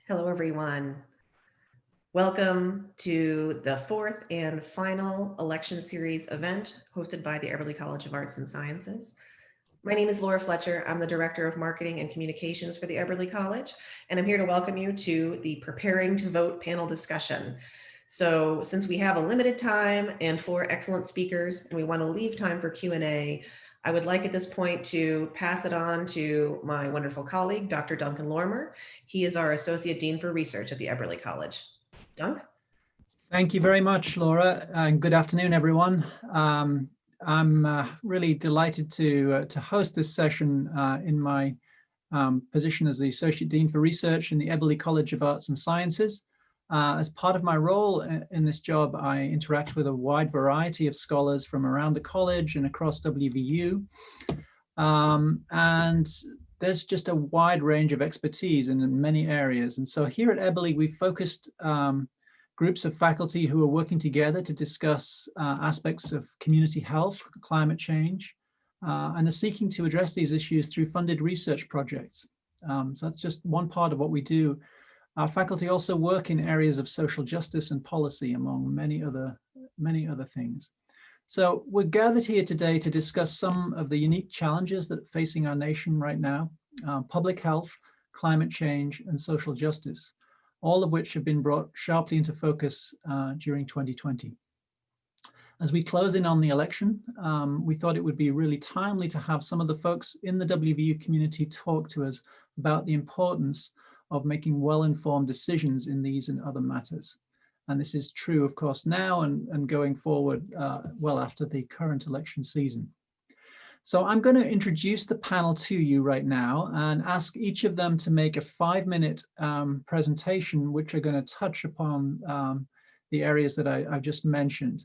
Hello, everyone. Welcome to the fourth and final election series event hosted by the Eberly College of Arts and Sciences. My name is Laura Fletcher. I'm the Director of Marketing and Communications for the Eberly College, and I'm here to welcome you to the Preparing to Vote panel discussion. So since we have a limited time and 4 excellent speakers, and we want to leave time for Q&A, I would like at this point to pass it on to my wonderful colleague, Dr. Duncan Lorimer. He is our Associate Dean for Research at the Eberly College. Dunk? Thank you very much, Laura, and good afternoon, everyone. I'm really delighted to host this session in my position as the Associate Dean for Research in the Eberly College of Arts and Sciences. As part of my role in this job, I interact with a wide variety of scholars from around the college and across WVU. And there's just a wide range of expertise in many areas. And so here at Eberly, we focused groups of faculty who are working together to discuss aspects of community health, climate change, and are seeking to address these issues through funded research projects. So that's just one part of what we do. Our faculty also work in areas of social justice and policy, among many other things. So we're gathered here today to discuss some of the unique challenges that are facing our nation right now, public health, climate change, and social justice, all of which have been brought sharply into focus during 2020. As we close in on the election, we thought it would be really timely to have some of the folks in the WVU community talk to us about the importance of making well-informed decisions in these and other matters. And this is true, of course, now and going forward well after the current election season. So I'm going to introduce the panel to you right now and ask each of them to make a 5-minute presentation, which are going to touch upon the areas that I've just mentioned.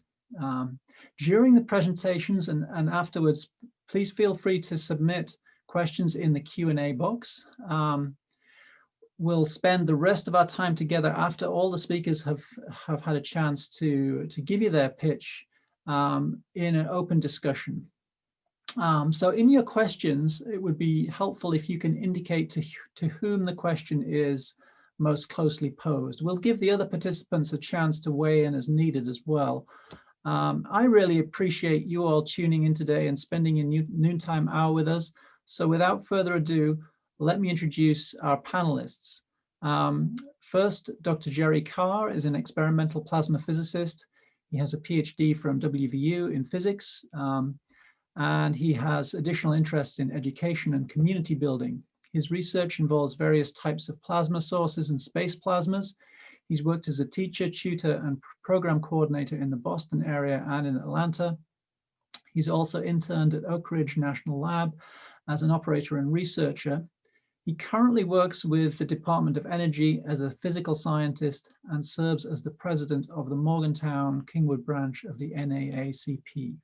During the presentations and afterwards, please feel free to submit questions in the Q&A box. We'll spend the rest of our time together after all the speakers have had a chance to give you their pitch in an open discussion. So in your questions, it would be helpful if you can indicate to whom the question is most closely posed. We'll give the other participants a chance to weigh in as needed as well. I really appreciate you all tuning in today and spending your noontime hour with us. So without further ado, let me introduce our panelists. First, Dr. Jerry Carr is an experimental plasma physicist. He has a PhD from WVU in physics, and he has additional interests in education and community building. His research involves various types of plasma sources and space plasmas. He's worked as a teacher, tutor, and program coordinator in the Boston area and in Atlanta. He's also interned at Oak Ridge National Lab as an operator and researcher. He currently works with the Department of Energy as a physical scientist and serves as the president of the Morgantown Kingwood Branch of the NAACP.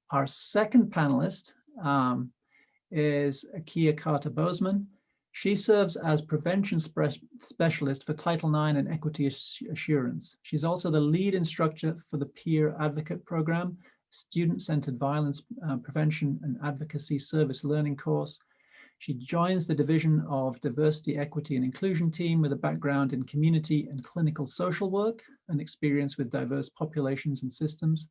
Our second panelist is Akeya Carter-Bozman. She serves as prevention specialist for Title IX and equity assurance. She's also the lead instructor for the Peer Advocate Program, student-centered violence prevention and advocacy service learning course. She joins the Division of Diversity, Equity, and Inclusion team with a background in community and clinical social work and experience with diverse populations and systems.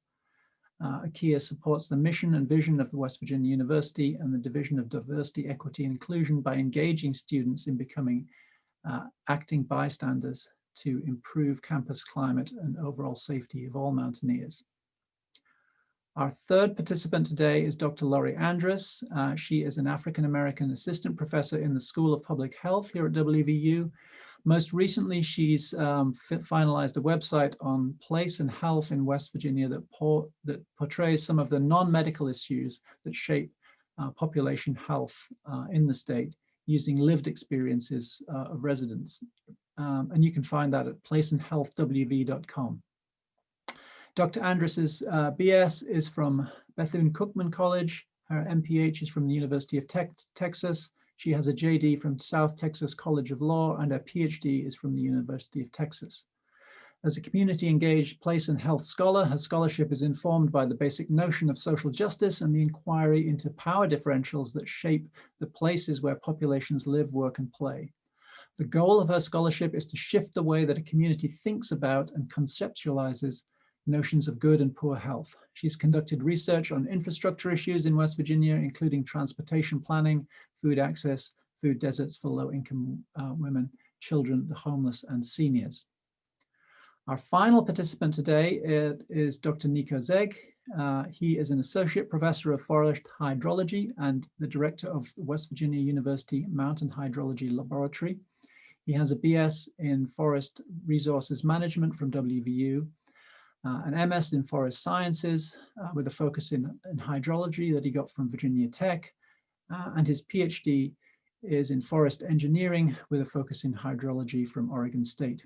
Akeya supports the mission and vision of the West Virginia University and the Division of Diversity, Equity, and Inclusion by engaging students in becoming acting bystanders to improve campus climate and overall safety of all mountaineers. Our third participant today is Dr. Lauri Andress. She is an African-American assistant professor in the School of Public Health here at WVU. Most recently, she's finalized a website on place and health in West Virginia that portrays some of the non-medical issues that shape population health in the state using lived experiences of residents. And you can find that at placeandhealthwv.com. Dr. Andress's BS is from Bethune-Cookman College. Her MPH is from the University of Texas. She has a JD from South Texas College of Law, and her PhD is from the University of Texas. As a community-engaged place and health scholar, her scholarship is informed by the basic notion of social justice and the inquiry into power differentials that shape the places where populations live, work, and play. The goal of her scholarship is to shift the way that a community thinks about and conceptualizes notions of good and poor health. She's conducted research on infrastructure issues in West Virginia, including transportation planning, food access, food deserts for low-income women, children, the homeless, and seniors. Our final participant today is Dr. Nico Zeig. He is an associate professor of forest hydrology and the director of the West Virginia University Mountain Hydrology Laboratory. He has a BS in Forest Resources Management from WVU, an MS in Forest Sciences with a focus in hydrology that he got from Virginia Tech, and his PhD is in Forest Engineering with a focus in hydrology from Oregon State.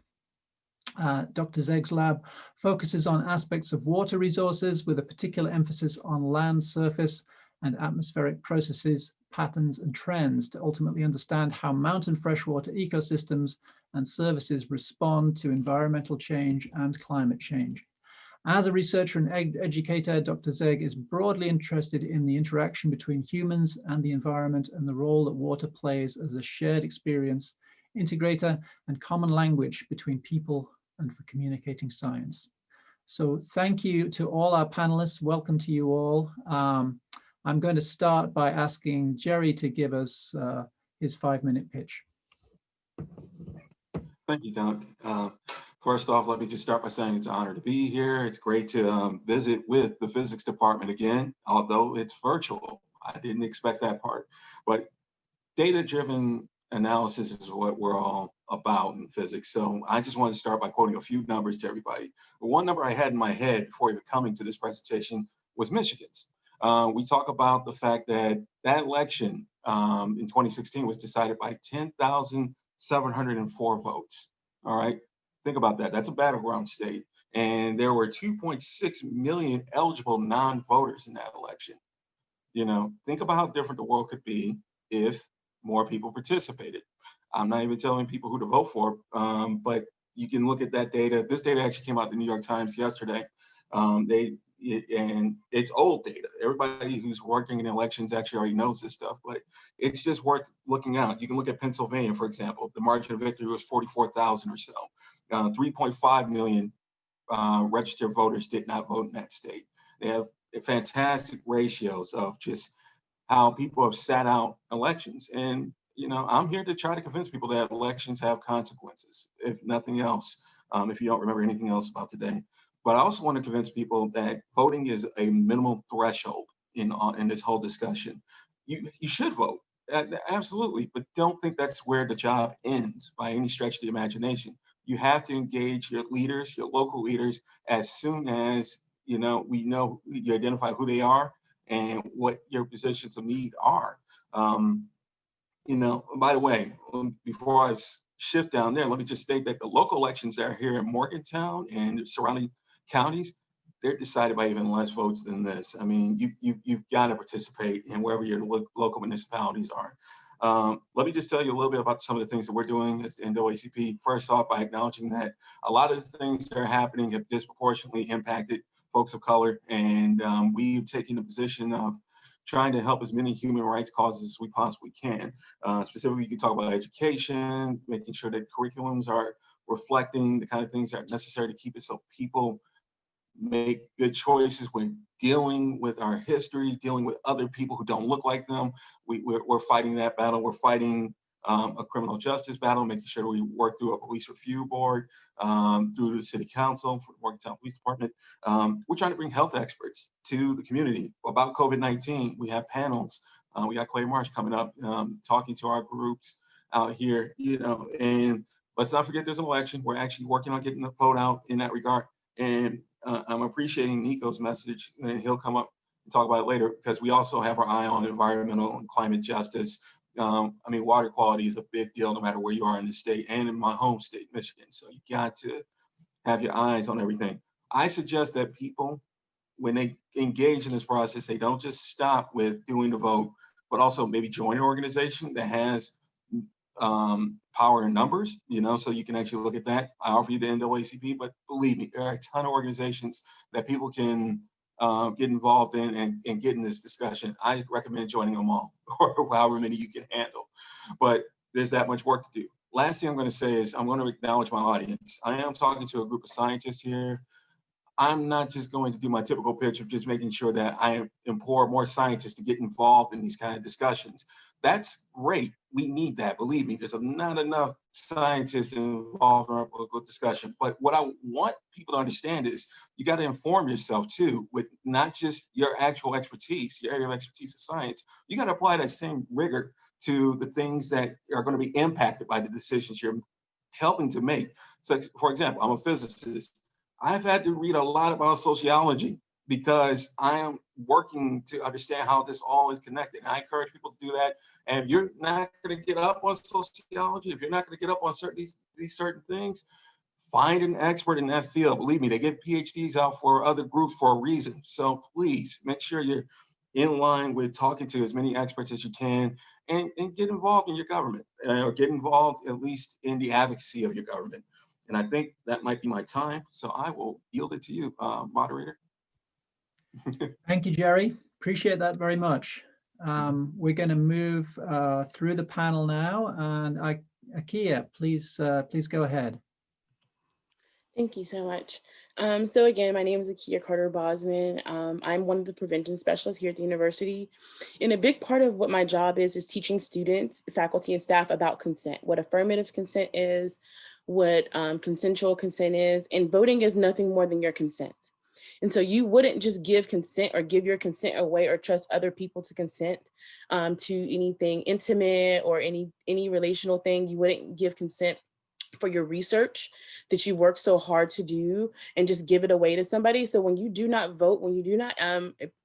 Dr. Zeig's lab focuses on aspects of water resources with a particular emphasis on land surface and atmospheric processes, patterns, and trends to ultimately understand how mountain freshwater ecosystems and services respond to environmental change and climate change. As a researcher and educator, Dr. Zeig is broadly interested in the interaction between humans and the environment and the role that water plays as a shared experience, integrator, and common language between people and for communicating science. So thank you to all our panelists. Welcome to you all. I'm going to start by asking Jerry to give us his 5-minute pitch. Thank you, Doug. First off, let me just start by saying it's an honor to be here. It's great to visit with the physics department again, although it's virtual. I didn't expect that part, but data-driven analysis is what we're all about in physics. So I just want to start by quoting a few numbers to everybody. The one number I had in my head before even coming to this presentation was Michigan's. We talk about the fact that that election in 2016 was decided by 10,704 votes. All right, think about that. That's a battleground state. And there were 2.6 million eligible non-voters in that election. You know, think about how different the world could be if more people participated. I'm not even telling people who to vote for, but you can look at that data. This data actually came out in the New York Times yesterday. And it's old data. Everybody who's working in elections actually already knows this stuff, but it's just worth looking out. You can look at Pennsylvania, for example. The margin of victory was 44,000 or so. 3.5 million registered voters did not vote in that state. They have fantastic ratios of just how people have sat out elections. And, you know, I'm here to try to convince people that elections have consequences, if nothing else, if you don't remember anything else about today. But I also want to convince people that voting is a minimum threshold in this whole discussion. You should vote, absolutely, but don't think that's where the job ends by any stretch of the imagination. You have to engage your leaders, your local leaders, as soon as you identify who they are and what your positions of need are. You know, by the way, before I shift down there, let me just state that the local elections that are here in Morgantown and surrounding counties, they're decided by even less votes than this. I mean, you've got to participate in wherever your local municipalities are. Let me just tell you a little bit about some of the things that we're doing as the NAACP. First off, by acknowledging that a lot of the things that are happening have disproportionately impacted folks of color, and we've taken the position of trying to help as many human rights causes as we possibly can. Specifically, you can talk about education, making sure that curriculums are reflecting the kind of things that are necessary to keep it so people make good choices when dealing with our history, dealing with other people who don't look like them. We're fighting that battle. We're fighting a criminal justice battle, making sure we work through a police review board, through the city council, for the Morgantown Police Department. We're trying to bring health experts to the community about COVID-19. We have panels. We got Clay Marsh coming up, talking to our groups out here, you know, and let's not forget there's an election. We're actually working on getting the vote out in that regard. And I'm appreciating Nico's message, and he'll come up and talk about it later, because we also have our eye on environmental and climate justice. I mean, water quality is a big deal no matter where you are in the state, and in my home state, Michigan. So you got to have your eyes on everything. I suggest that people, when they engage in this process, they don't just stop with doing the vote, but also maybe join an organization that has power in numbers, you know, so you can actually look at that. I offer you the NAACP, but believe me, there are a ton of organizations that people can get involved in and get in this discussion. I recommend joining them all, or however many you can handle. But there's that much work to do. last thing I'm going to say is I'm going to acknowledge my audience. I am talking to a group of scientists here. I'm not just going to do my typical pitch of just making sure that I implore more scientists to get involved in these kind of discussions. That's great. We need that. Believe me, there's not enough scientists involved in our political discussion. But what I want people to understand is you got to inform yourself too, with not just your actual expertise, your area of expertise of science. You got to apply that same rigor to the things that are going to be impacted by the decisions you're helping to make. So, for example, I'm a physicist. I've had to read a lot about sociology because I am working to understand how this all is connected. And I encourage people to do that. And if you're not going to get up on sociology, if you're not going to get up on these certain things, find an expert in that field. Believe me, they get PhDs out for other groups for a reason. So please make sure you're in line with talking to as many experts as you can, and get involved in your government, or get involved at least in the advocacy of your government. And I think that might be my time. So I will yield it to you, moderator. Thank you, Jerry. Appreciate that very much. We're going to move through the panel now, and Akeya, please go ahead. Thank you so much. So again, my name is Akeya Carter-Bozman. I'm one of the prevention specialists here at the university. And a big part of what my job is teaching students, faculty, and staff about consent, what affirmative consent is, what consensual consent is, and voting is nothing more than your consent. And so you wouldn't just give consent or give your consent away or trust other people to consent to anything intimate or any relational thing. You wouldn't give consent for your research that you work so hard to do and just give it away to somebody. So when you do not vote, when you do not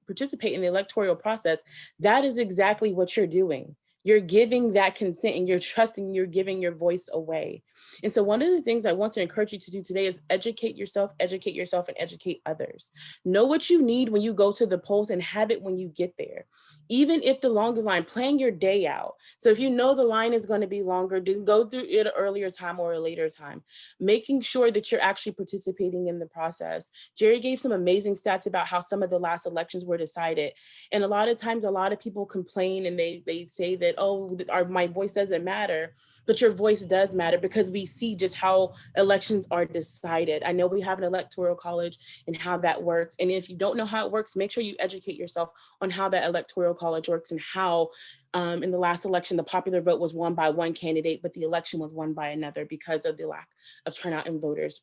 participate in the electoral process, that is exactly what you're doing. You're giving that consent and you're trusting, you're giving your voice away. And so one of the things I want to encourage you to do today is educate yourself, and educate others. Know what you need when you go to the polls and have it when you get there. Even if the longest line, plan your day out. So if you know the line is going to be longer, then go through it at an earlier time or a later time, making sure that you're actually participating in the process. Jerry gave some amazing stats about how some of the last elections were decided. And a lot of times, a lot of people complain and they say that, oh, my voice doesn't matter. But your voice does matter because we see just how elections are decided. I know we have an electoral college and how that works. And if you don't know how it works, make sure you educate yourself on how that electoral college works and how in the last election, the popular vote was won by one candidate, but the election was won by another because of the lack of turnout in voters.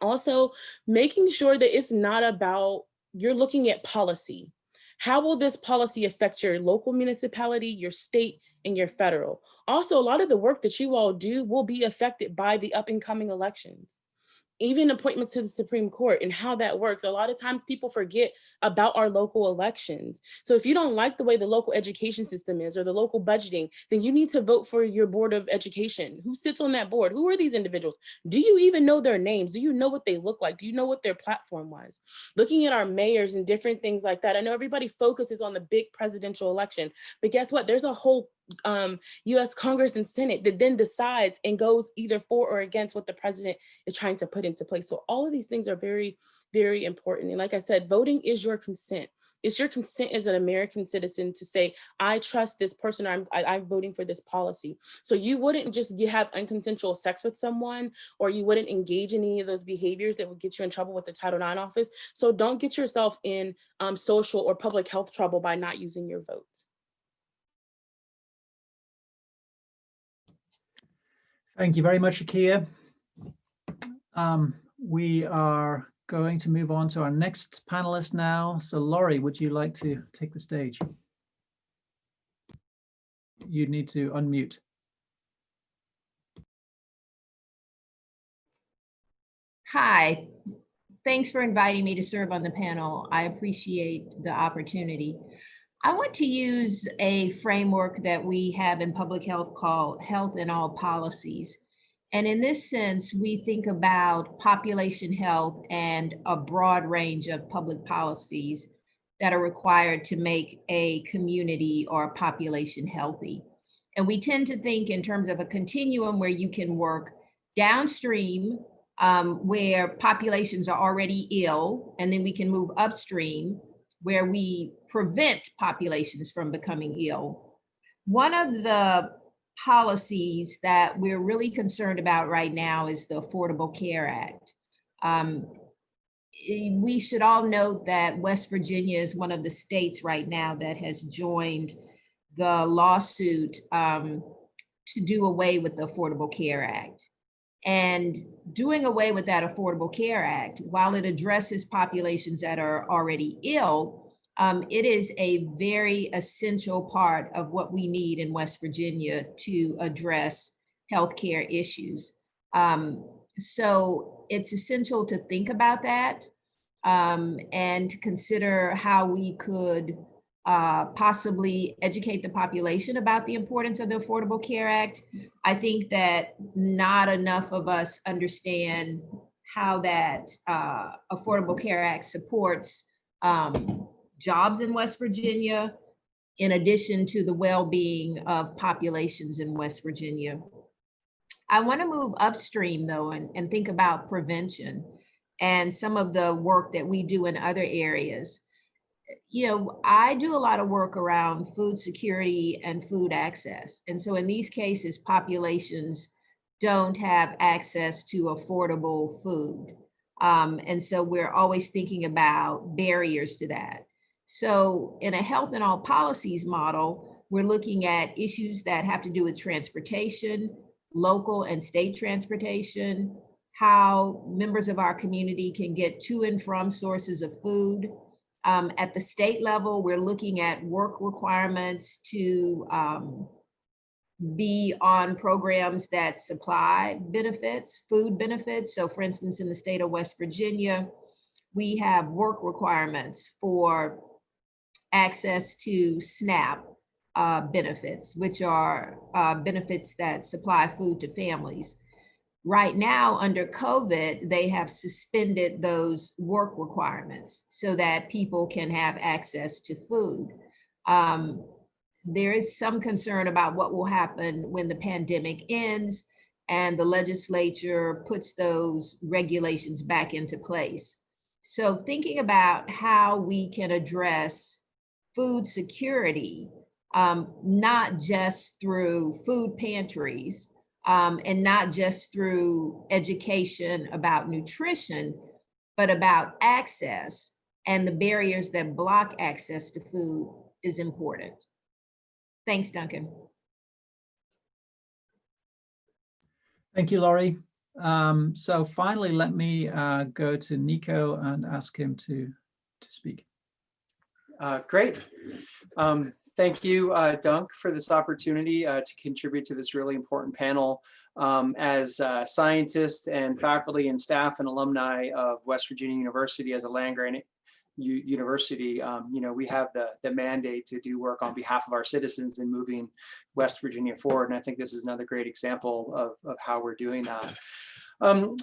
Also, making sure that it's not about, you're looking at policy. How will this policy affect your local municipality, your state, and your federal? Also, a lot of the work that you all do will be affected by the up and coming elections. Even appointments to the Supreme Court and how that works. A lot of times people forget about our local elections. So if you don't like the way the local education system is or the local budgeting, then you need to vote for your board of education. Who sits on that board? Who are these individuals? Do you even know their names? Do you know what they look like? Do you know what their platform was? Looking at our mayors and different things like that. I know everybody focuses on the big presidential election, but guess what? There's a whole US Congress and Senate that then decides and goes either for or against what the president is trying to put into place. So all of these things are very, very important. And like I said, voting is your consent. It's your consent as an American citizen to say, I trust this person, or I'm voting for this policy. So you wouldn't just have unconsensual sex with someone, or you wouldn't engage in any of those behaviors that would get you in trouble with the Title IX office. So don't get yourself in social or public health trouble by not using your vote. Thank you very much, Akeya. We are going to move on to our next panelist now. So Laurie, would you like to take the stage? You need to unmute. Hi, thanks for inviting me to serve on the panel. I appreciate the opportunity. I want to use a framework that we have in public health called Health in All Policies. And in this sense, we think about population health and a broad range of public policies that are required to make a community or a population healthy. And we tend to think in terms of a continuum where you can work downstream where populations are already ill, and then we can move upstream where we prevent populations from becoming ill. One of the policies that we're really concerned about right now is the Affordable Care Act. We should all note that West Virginia is one of the states right now that has joined the lawsuit to do away with the Affordable Care Act. And doing away with that Affordable Care Act, while it addresses populations that are already ill, it is a very essential part of what we need in West Virginia to address healthcare issues. So it's essential to think about that and to consider how we could possibly educate the population about the importance of the Affordable Care Act. I think that not enough of us understand how that Affordable Care Act supports jobs in West Virginia, in addition to the well-being of populations in West Virginia. I want to move upstream though and think about prevention and some of the work that we do in other areas. You know, I do a lot of work around food security and food access. And so in these cases, populations don't have access to affordable food. And so we're always thinking about barriers to that. So in a health and all policies model, we're looking at issues that have to do with transportation, local and state transportation, how members of our community can get to and from sources of food. At the state level, we're looking at work requirements to be on programs that supply benefits, food benefits. So for instance, in the state of West Virginia, we have work requirements for access to SNAP benefits, which are benefits that supply food to families. Right now, under COVID, they have suspended those work requirements so that people can have access to food. There is some concern about what will happen when the pandemic ends and the legislature puts those regulations back into place. So thinking about how we can address food security, not just through food pantries, and not just through education about nutrition, but about access and the barriers that block access to food is important. Thanks, Duncan. Thank you, Laurie. So finally, let me go to Nico and ask him to speak. Great. Thank you, Dunk, for this opportunity to contribute to this really important panel. As scientists and faculty and staff and alumni of West Virginia University as a land-grant university, you know, we have the mandate to do work on behalf of our citizens in moving West Virginia forward. And I think this is another great example of how we're doing that.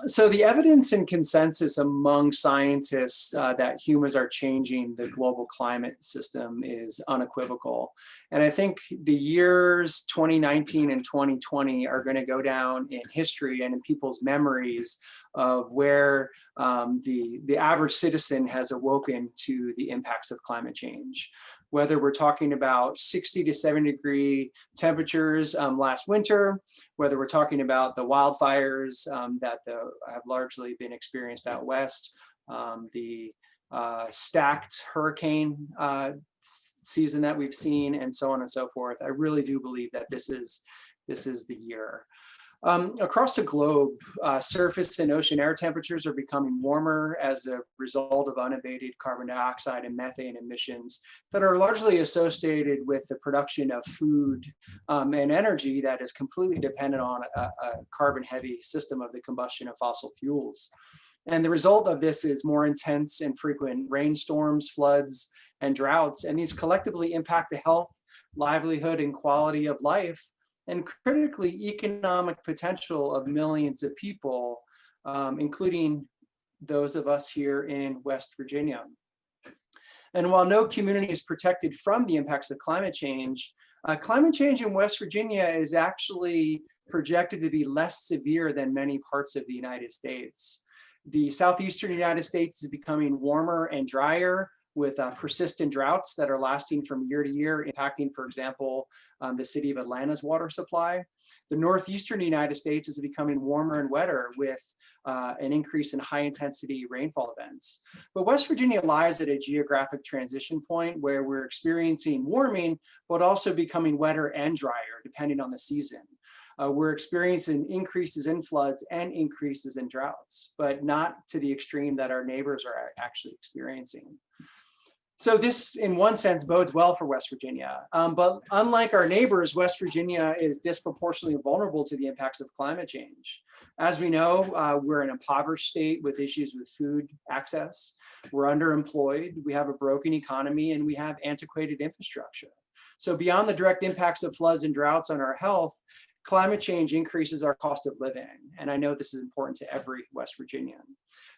So the evidence and consensus among scientists that humans are changing the global climate system is unequivocal. And I think the years 2019 and 2020 are going to go down in history and in people's memories of where the average citizen has awoken to the impacts of climate change. Whether we're talking about 60 to 70 degree temperatures last winter, whether we're talking about the wildfires that have largely been experienced out west, the stacked hurricane season that we've seen, and so on and so forth. I really do believe that this is the year. Across the globe, surface and ocean air temperatures are becoming warmer as a result of unabated carbon dioxide and methane emissions that are largely associated with the production of food and energy that is completely dependent on a carbon-heavy system of the combustion of fossil fuels. And the result of this is more intense and frequent rainstorms, floods, and droughts, and these collectively impact the health, livelihood, and quality of life, and critically economic potential of millions of people, including those of us here in West Virginia. And while no community is protected from the impacts of climate change in West Virginia is actually projected to be less severe than many parts of the United States. The southeastern United States is becoming warmer and drier, with persistent droughts that are lasting from year to year, impacting, for example, the city of Atlanta's water supply. The northeastern United States is becoming warmer and wetter with an increase in high intensity rainfall events. But West Virginia lies at a geographic transition point where we're experiencing warming, but also becoming wetter and drier depending on the season. We're experiencing increases in floods and increases in droughts, but not to the extreme that our neighbors are actually experiencing. So this, in one sense, bodes well for West Virginia. But unlike our neighbors, West Virginia is disproportionately vulnerable to the impacts of climate change. As we know, we're an impoverished state with issues with food access. We're underemployed, we have a broken economy, and we have antiquated infrastructure. So beyond the direct impacts of floods and droughts on our health, climate change increases our cost of living. And I know this is important to every West Virginian.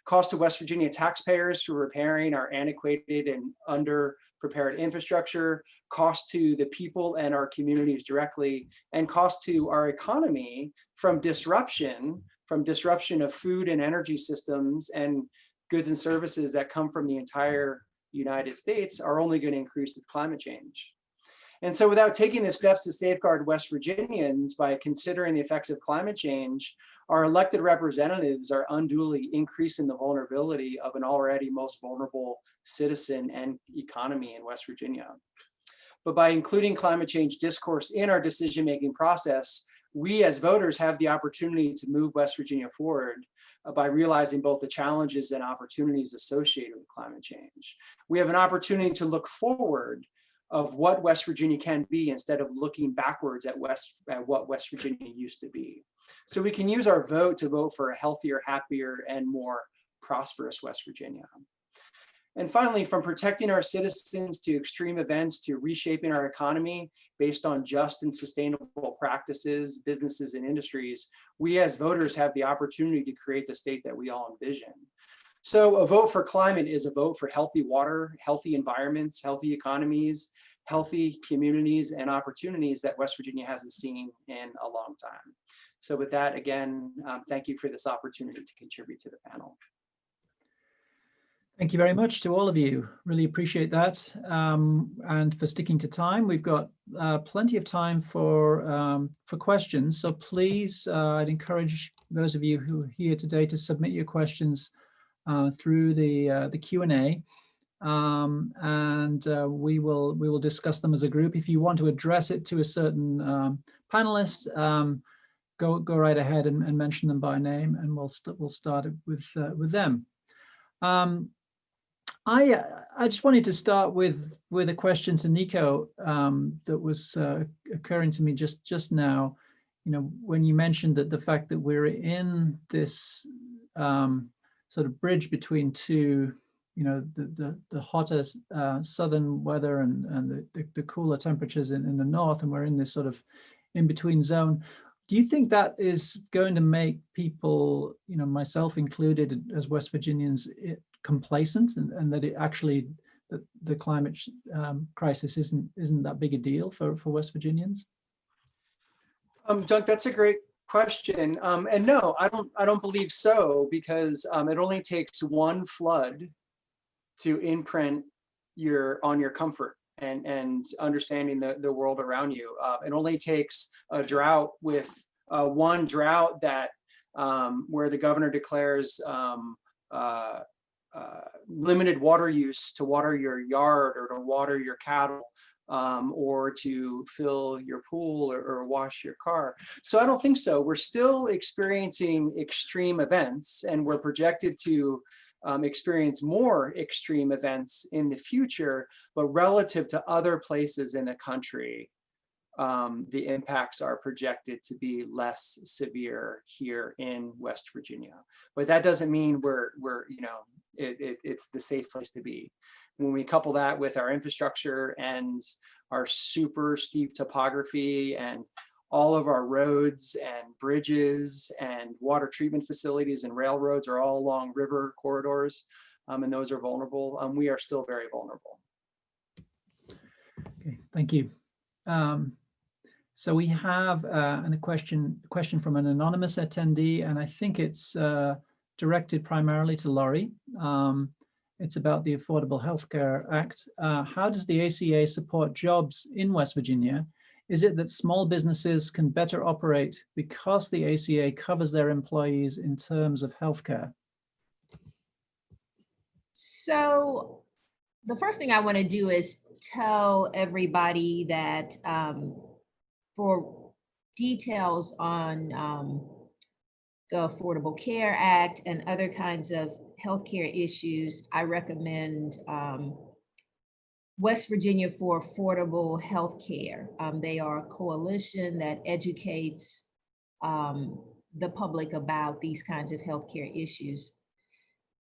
Cost to West Virginia taxpayers for repairing our antiquated and under-prepared infrastructure, cost to the people and our communities directly, and cost to our economy from disruption of food and energy systems and goods and services that come from the entire United States are only going to increase with climate change. And so without taking the steps to safeguard West Virginians by considering the effects of climate change, our elected representatives are unduly increasing the vulnerability of an already most vulnerable citizen and economy in West Virginia. But by including climate change discourse in our decision-making process, we as voters have the opportunity to move West Virginia forward by realizing both the challenges and opportunities associated with climate change. We have an opportunity to look forward of what West Virginia can be instead of looking backwards at what West Virginia used to be. So we can use our vote to vote for a healthier, happier, and more prosperous West Virginia. And finally, from protecting our citizens to extreme events to reshaping our economy based on just and sustainable practices, businesses, and industries, we as voters have the opportunity to create the state that we all envision. So a vote for climate is a vote for healthy water, healthy environments, healthy economies, healthy communities, and opportunities that West Virginia hasn't seen in a long time. So with that, again, thank you for this opportunity to contribute to the panel. Thank you very much to all of you. Really appreciate that. And for sticking to time, we've got plenty of time for questions. So please, I'd encourage those of you who are here today to submit your questions through the Q&A, and we will discuss them as a group. If you want to address it to a certain panelist, go right ahead and mention them by name, and we'll start it with them. I just wanted to start with a question to Nico that was occurring to me just now. You know, when you mentioned that the fact that we're in this sort of bridge between two, you know, the hotter southern weather and the cooler temperatures in the north, and we're in this sort of in-between zone. Do you think that is going to make people, you know, myself included as West Virginians, complacent, and that it actually the climate crisis isn't that big a deal for West Virginians? Doug, that's a great question. And no, I don't believe so, because it only takes one flood to imprint on your comfort and understanding the world around you. It only takes a drought with one drought that where the governor declares limited water use to water your yard or to water your cattle, or to fill your pool or wash your car. So I don't think so. We're still experiencing extreme events, and we're projected to experience more extreme events in the future, but relative to other places in the country, the impacts are projected to be less severe here in West Virginia. But that doesn't mean we're you know, it's the safe place to be. When we couple that with our infrastructure and our super steep topography and all of our roads and bridges and water treatment facilities and railroads are all along river corridors, and those are vulnerable, we are still very vulnerable. Okay, thank you. So we have a question from an anonymous attendee, and I think it's directed primarily to Lauri. It's about the Affordable Health Care Act. How does the ACA support jobs in West Virginia? Is it that small businesses can better operate because the ACA covers their employees in terms of healthcare? So the first thing I want to do is tell everybody that for details on the Affordable Care Act and other kinds of healthcare issues, I recommend West Virginia for Affordable Healthcare. They are a coalition that educates the public about these kinds of healthcare issues.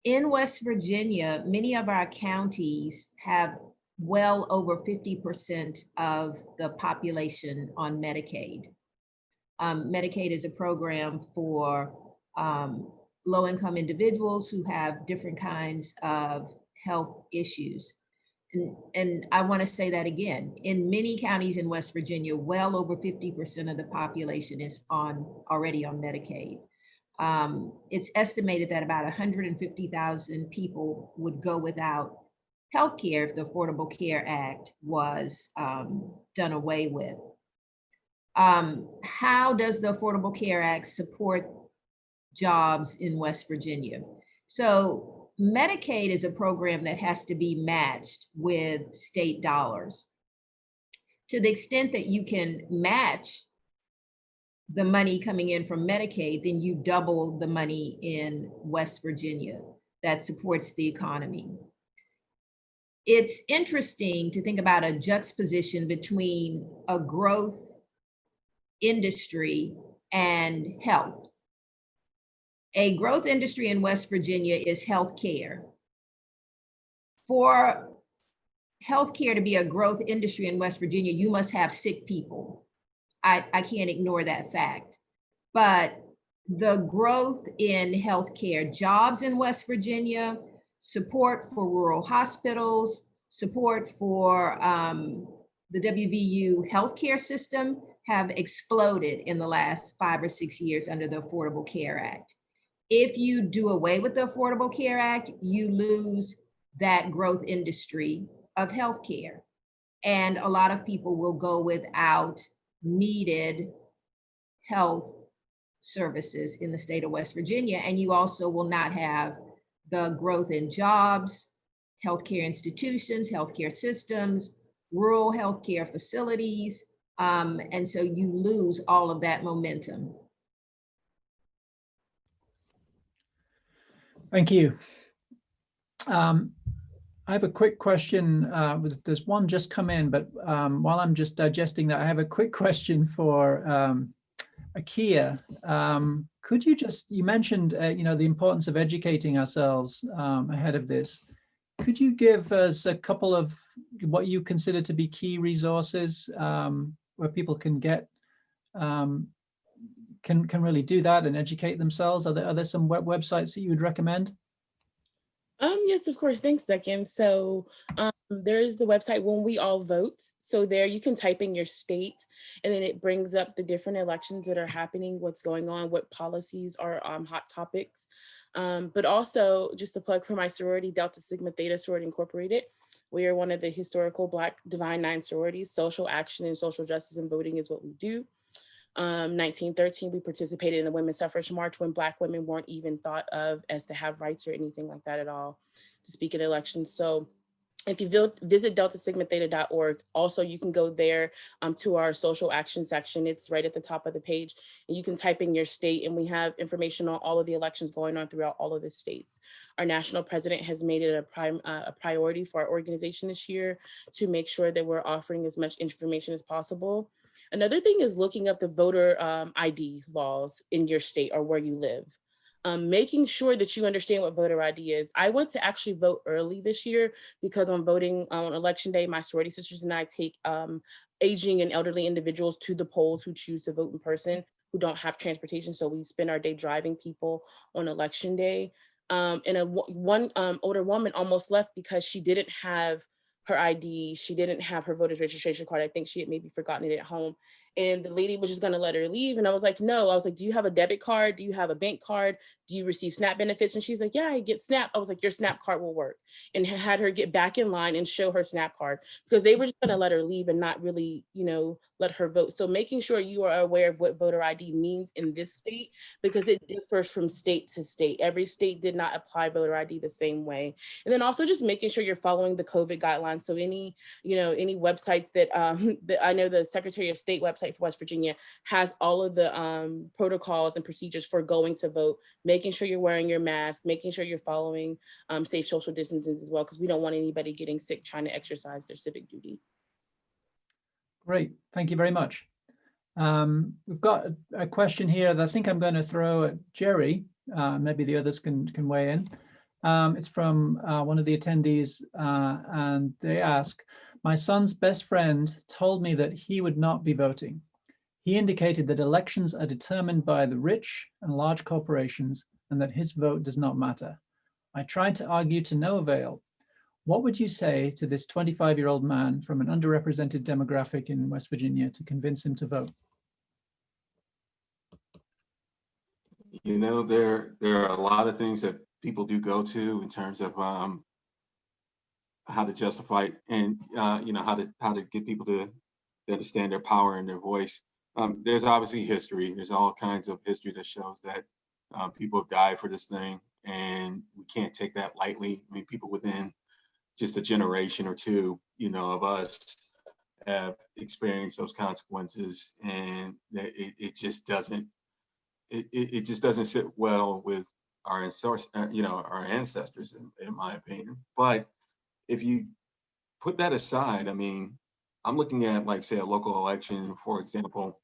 In West Virginia, many of our counties have well over 50% of the population on Medicaid. Medicaid is a program for low-income individuals who have different kinds of health issues. And I want to say that again, in many counties in West Virginia, well over 50% of the population is already on Medicaid. It's estimated that about 150,000 people would go without health care if the Affordable Care Act was done away with. How does the Affordable Care Act support jobs in West Virginia? So Medicaid is a program that has to be matched with state dollars. To the extent that you can match the money coming in from Medicaid, then you double the money in West Virginia that supports the economy. It's interesting to think about a juxtaposition between a growth industry and health. A growth industry in West Virginia is healthcare. For healthcare to be a growth industry in West Virginia, you must have sick people. I can't ignore that fact. But the growth in healthcare, jobs in West Virginia, support for rural hospitals, support for the WVU healthcare system have exploded in the last 5 or 6 years under the Affordable Care Act. If you do away with the Affordable Care Act, you lose that growth industry of healthcare. And a lot of people will go without needed health services in the state of West Virginia. And you also will not have the growth in jobs, healthcare institutions, healthcare systems, rural healthcare facilities. And so you lose all of that momentum. Thank you. I have a quick question. There's one just come in, but while I'm just digesting that, I have a quick question for Akeya. Could you you mentioned, the importance of educating ourselves ahead of this. Could you give us a couple of what you consider to be key resources where people can get, can really do that and educate themselves? Are there some websites that you would recommend? Yes, of course. Thanks, Duncan. So there's the website When We All Vote. So there you can type in your state and then it brings up the different elections that are happening, what's going on, what policies are hot topics. But also just a plug for my sorority, Delta Sigma Theta Sorority Incorporated. We are one of the historical Black Divine Nine sororities. Social action and social justice and voting is what we do. 1913, we participated in the Women's Suffrage March when Black women weren't even thought of as to have rights or anything like that at all to speak in elections. So if you visit deltasigmatheta.org, also you can go there to our social action section. It's right at the top of the page and you can type in your state and we have information on all of the elections going on throughout all of the states. Our national president has made it a priority for our organization this year to make sure that we're offering as much information as possible. Another thing is looking up the voter ID laws in your state or where you live. Making sure that you understand what voter ID is. I went to actually vote early this year because on voting on election day, my sorority sisters and I take aging and elderly individuals to the polls who choose to vote in person, who don't have transportation. So we spend our day driving people on election day. And one older woman almost left because she didn't have her ID. She didn't have her voter's registration card. I think she had maybe forgotten it at home. And the lady was just gonna let her leave. And I was like, no. I was like, do you have a debit card? Do you have a bank card? Do you receive SNAP benefits? And she's like, yeah, I get SNAP. I was like, your SNAP card will work. And had her get back in line and show her SNAP card, because they were just gonna let her leave and not really, let her vote. So making sure you are aware of what voter ID means in this state, because it differs from state to state. Every state did not apply voter ID the same way. And then also just making sure you're following the COVID guidelines. So any websites that, that I know the Secretary of State website for West Virginia has all of the protocols and procedures for going to vote, making sure you're wearing your mask, making sure you're following safe social distances as well, because we don't want anybody getting sick trying to exercise their civic duty. Great, thank you very much. We've got a question here that I think I'm going to throw at Jerry. Maybe the others can weigh in. It's from one of the attendees, and they ask, my son's best friend told me that he would not be voting. He indicated that elections are determined by the rich and large corporations and that his vote does not matter. I tried to argue to no avail. What would you say to this 25-year-old man from an underrepresented demographic in West Virginia to convince him to vote? There are a lot of things that people do go to in terms of how to justify it and how to get people to understand their power and their voice. There's obviously history. There's all kinds of history that shows that people have died for this thing, and we can't take that lightly. I mean, people within just a generation or two, of us have experienced those consequences, and it just doesn't. It just doesn't sit well with our ancestors, in my opinion. But if you put that aside, I mean, I'm looking at, like, say, a local election, for example,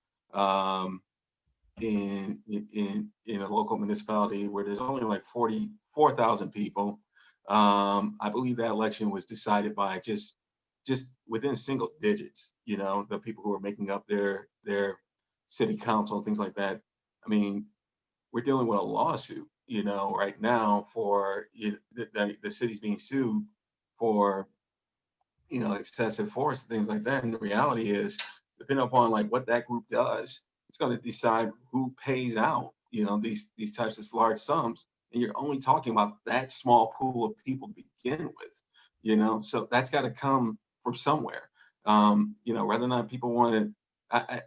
in a local municipality where there's only like 44,000 people. I believe that election was decided by just within single digits. The people who are making up their city council and things like that. I mean, we're dealing with a lawsuit, right now for the city's being sued for, excessive force and things like that. And the reality is, depending upon like what that group does, it's going to decide who pays out, these types of large sums. And you're only talking about that small pool of people to begin with, so that's got to come from somewhere. Whether or not people want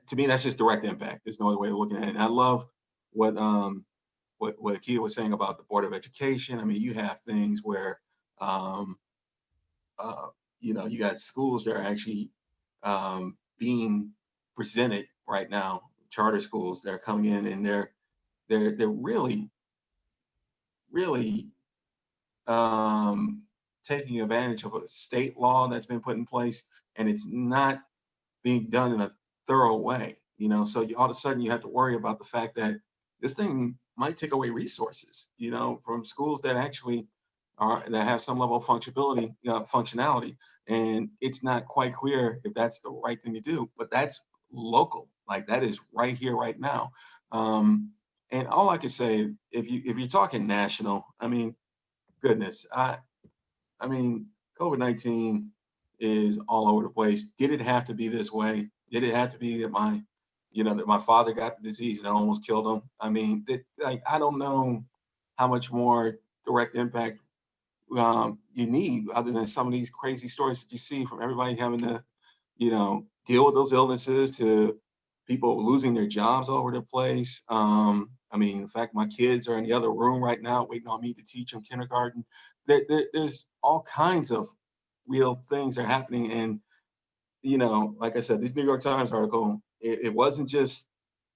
to me, that's just direct impact. There's no other way of looking at it. And I love what Akeya was saying about the Board of Education. I mean, you have things where, you got schools that are actually being presented right now, charter schools that are coming in, and they're really taking advantage of a state law that's been put in place, and it's not being done in a thorough way. So all of a sudden you have to worry about the fact that this thing might take away resources, from schools that actually that have some level of functionality, and it's not quite clear if that's the right thing to do. But that's local, like that is right here, right now. And all I can say, if you're talking national, I mean, goodness, I mean, COVID-19 is all over the place. Did it have to be this way? Did it have to be that my father got the disease and I almost killed him? I mean, I don't know how much more direct impact you need, other than some of these crazy stories that you see from everybody having to, deal with those illnesses, to people losing their jobs all over the place. I mean, in fact, my kids are in the other room right now waiting on me to teach them kindergarten. There's all kinds of real things that are happening. And, like I said, this New York Times article, it wasn't just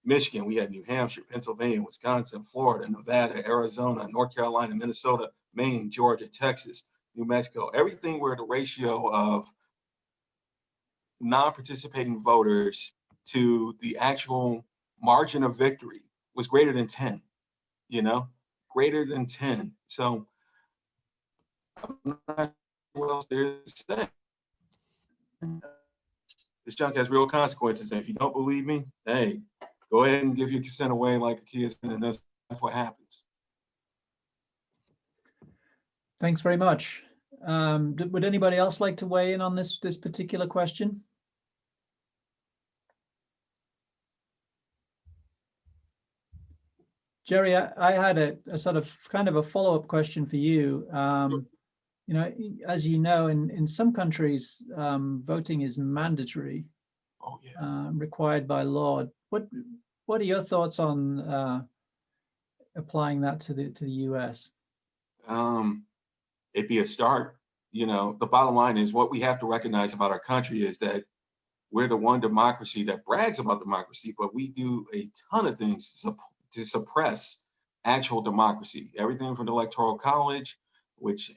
Michigan. We had New Hampshire, Pennsylvania, Wisconsin, Florida, Nevada, Arizona, North Carolina, Minnesota, Maine, Georgia, Texas, New Mexico, everything where the ratio of non-participating voters to the actual margin of victory was greater than 10, greater than 10. So I'm not sure what else there is to say. This junk has real consequences. And if you don't believe me, hey, go ahead and give your consent away like Akeya said, and that's what happens. Thanks very much. Would anybody else like to weigh in on this particular question? Jerry, I had a sort of kind of a follow-up question for you. You know, as you know, in some countries, voting is mandatory, Oh, yeah. required by law. What are your thoughts on applying that to the US? It'd be a start. You know, the bottom line is what we have to recognize about our country is that we're the one democracy that brags about democracy, but we do a ton of things to suppress actual democracy. Everything from the Electoral College, which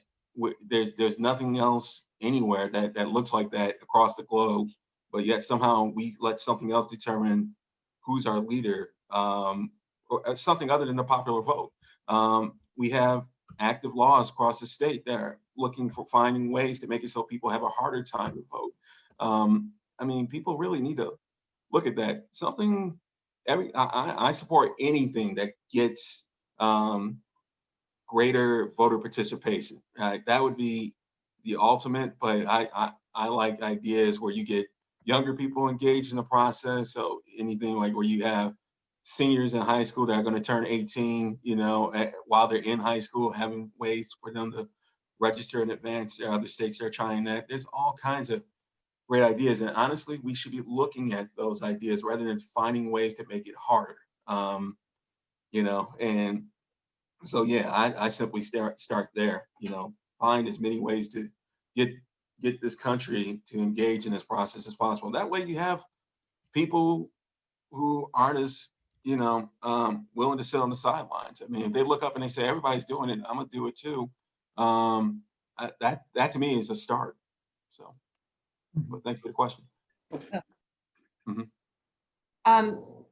there's nothing else anywhere that looks like that across the globe, but yet somehow we let something else determine who's our leader, or something other than the popular vote. We have active laws across the state that are looking for finding ways to make it so people have a harder time to vote. I mean, people really need to look at that. I support anything that gets greater voter participation. That would be the ultimate, but I like ideas where you get younger people engaged in the process. So anything like where you have seniors in high school that are going to turn 18, you know, while they're in high school, having ways for them to register in advance. There are other states that are trying that. There's all kinds of great ideas. And honestly, we should be looking at those ideas rather than finding ways to make it harder. You know, and so, yeah, I simply start there, you know, find as many ways to get this country to engage in this process as possible. That way you have people who aren't as, you know, willing to sit on the sidelines. I mean, if they look up and they say, everybody's doing it, I'm gonna do it too. That to me is a start. So, but thank you for the question.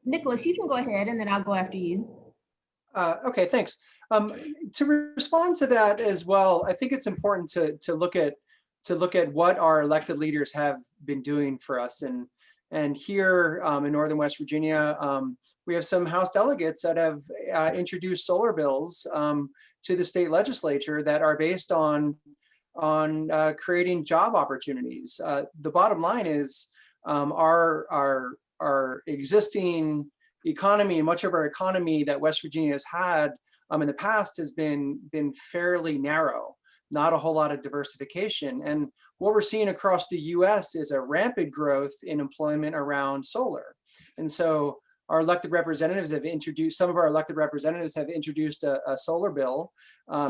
Nicolas, you can go ahead and then I'll go after you. Okay, thanks. To respond to that as well, I think it's important to look at what our elected leaders have been doing for us. And here in Northern West Virginia, we have some House delegates that have introduced solar bills to the state legislature that are based on creating job opportunities. The bottom line is our existing economy, and much of our economy that West Virginia has had in the past has been fairly narrow, not a whole lot of diversification. And what we're seeing across the US is a rampant growth in employment around solar. And so our elected representatives have introduced, some of our elected representatives have introduced a solar bill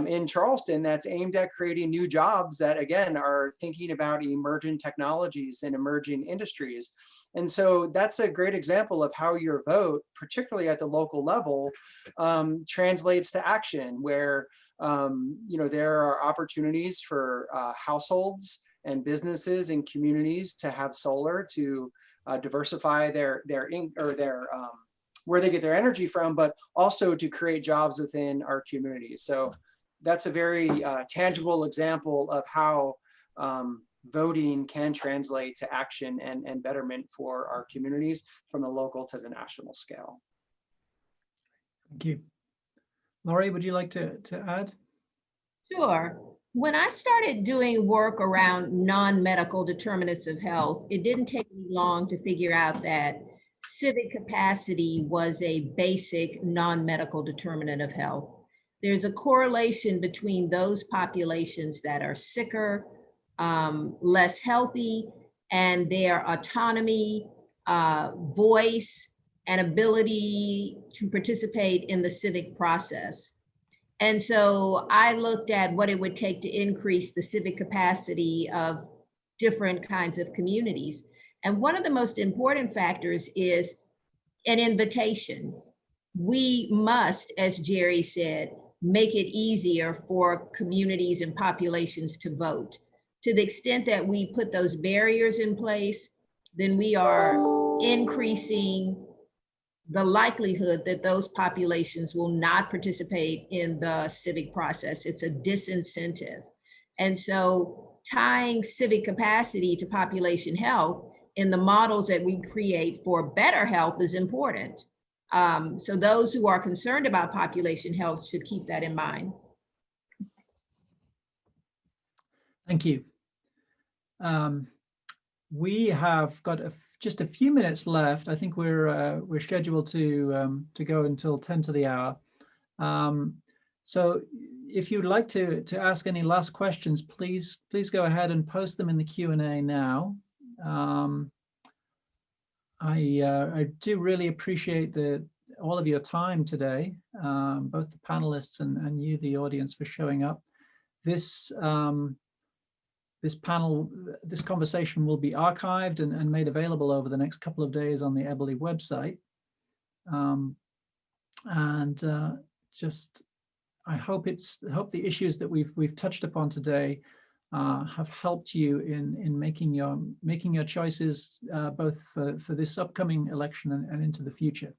in Charleston that's aimed at creating new jobs that, again, are thinking about emerging technologies and emerging industries. And so that's a great example of how your vote, particularly at the local level, translates to action, where you know, there are opportunities for households and businesses and communities to have solar to diversify their where they get their energy from, but also to create jobs within our communities. So that's a very tangible example of how voting can translate to action and betterment for our communities from the local to the national scale. Thank you. Laurie, would you like to add? Sure. When I started doing work around non-medical determinants of health, it didn't take me long to figure out that civic capacity was a basic non-medical determinant of health. There's a correlation between those populations that are sicker, less healthy, and their autonomy, voice, and ability to participate in the civic process. And so I looked at what it would take to increase the civic capacity of different kinds of communities. And one of the most important factors is an invitation. We must, as Jerry said, make it easier for communities and populations to vote. To the extent that we put those barriers in place, then we are increasing the likelihood that those populations will not participate in the civic process. It's a disincentive. And so tying civic capacity to population health in the models that we create for better health is important. So those who are concerned about population health should keep that in mind. Thank you. We have got just a few minutes left. I think we're scheduled to go until 10 to the hour. So if you'd like to ask any last questions, please go ahead and post them in the Q&A now. I do really appreciate all of your time today, both the panelists and you, the audience, for showing up. This conversation will be archived and made available over the next couple of days on the Eberly website. I hope the issues that we've touched upon today have helped you in making your choices both for this upcoming election and into the future.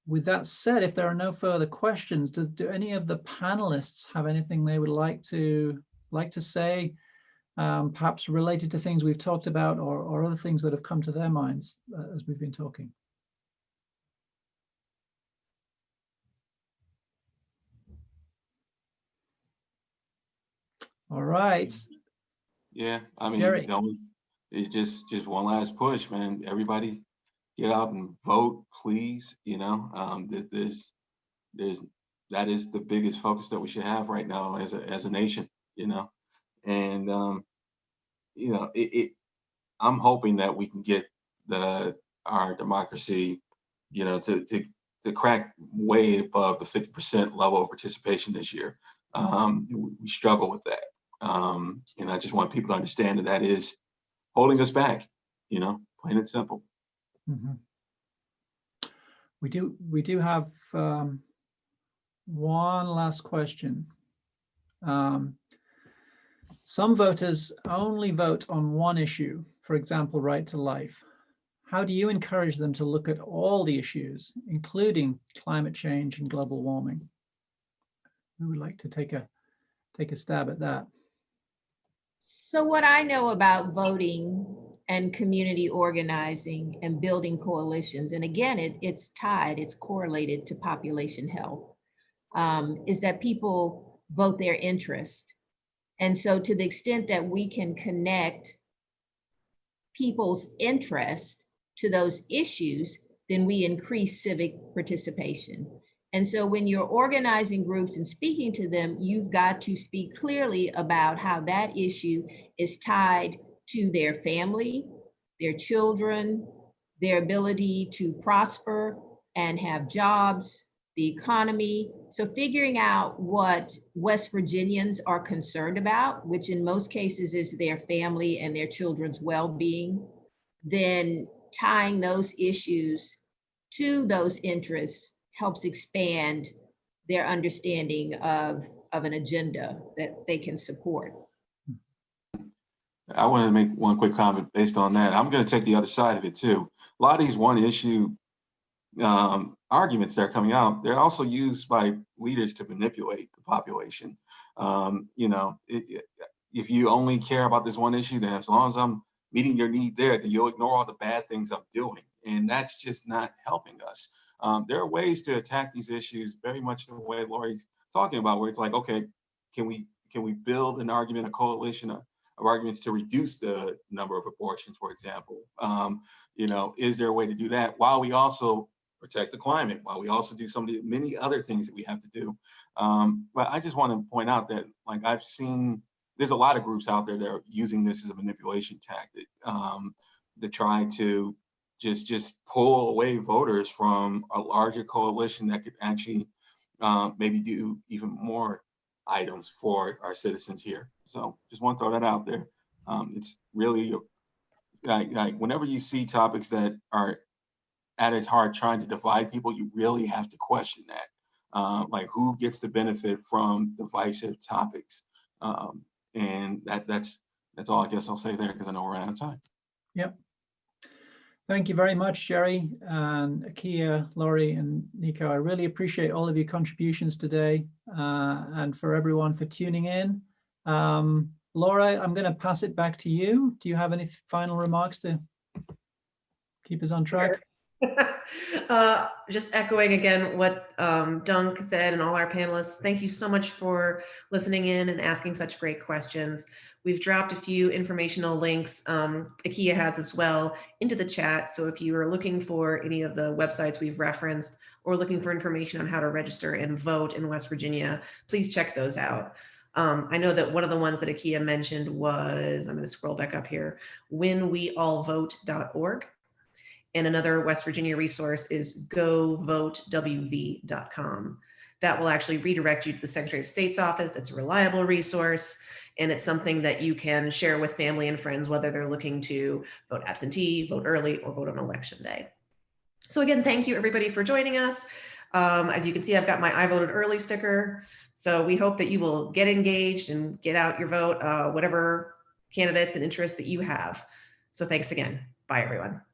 With that said, if there are no further questions, do any of the panelists have anything they would like to say, perhaps related to things we've talked about or other things that have come to their minds as we've been talking? All right. Yeah, I mean, Jerry. it's just one last push, man. Everybody get out and vote, please. You know, that is the biggest focus that we should have right now as a nation. You know, and you know, I'm hoping that we can get our democracy, you know, to crack way above the 50% level of participation this year. We struggle with that. And I just want people to understand that is holding us back, you know, plain and simple. Mm-hmm. We do have one last question. Some voters only vote on one issue, for example, right to life. How do you encourage them to look at all the issues, including climate change and global warming? Who would like to take a stab at that? So what I know about voting and community organizing and building coalitions, and again, it's correlated to population health, is that people vote their interest. And so to the extent that we can connect people's interest to those issues, then we increase civic participation. And so when you're organizing groups and speaking to them, you've got to speak clearly about how that issue is tied to their family, their children, their ability to prosper and have jobs, the economy. So figuring out what West Virginians are concerned about, which in most cases is their family and their children's well-being, then tying those issues to those interests helps expand their understanding of an agenda that they can support. I want to make one quick comment based on that. I'm going to take the other side of it too. A lot of these one issue arguments that are coming out, they're also used by leaders to manipulate the population. You know, if you only care about this one issue, then as long as I'm meeting your need there, then you'll ignore all the bad things I'm doing. And that's just not helping us. There are ways to attack these issues very much the way Lauri's talking about, where it's like, okay, can we build an argument, a coalition of arguments to reduce the number of abortions, for example? You know, is there a way to do that while we also protect the climate, while we also do some of the many other things that we have to do? But I just want to point out that, like, I've seen there's a lot of groups out there that are using this as a manipulation tactic to try to just pull away voters from a larger coalition that could actually maybe do even more items for our citizens here. So just want to throw that out there. It's really like whenever you see topics that are at its heart trying to divide people, you really have to question that. Like, who gets the benefit from divisive topics? And that's all I guess I'll say there, because I know we're out of time. Yep. Thank you very much, Jerry and Akeya, Laurie and Nico. I really appreciate all of your contributions today, and for everyone for tuning in. Laura, I'm going to pass it back to you. Do you have any final remarks to keep us on track? Sure. Just echoing again what Dunk said and all our panelists, thank you so much for listening in and asking such great questions. We've dropped a few informational links, Akeya has as well, into the chat. So if you are looking for any of the websites we've referenced or looking for information on how to register and vote in West Virginia, please check those out. I know that one of the ones that Akeya mentioned was, I'm going to scroll back up here, whenweallvote.org. And another West Virginia resource is govotewv.com. That will actually redirect you to the Secretary of State's office. It's a reliable resource, and it's something that you can share with family and friends, whether they're looking to vote absentee, vote early, or vote on election day. So again, thank you everybody for joining us. As you can see, I've got my I voted early sticker. So we hope that you will get engaged and get out your vote, whatever candidates and interests that you have. So thanks again. Bye, everyone.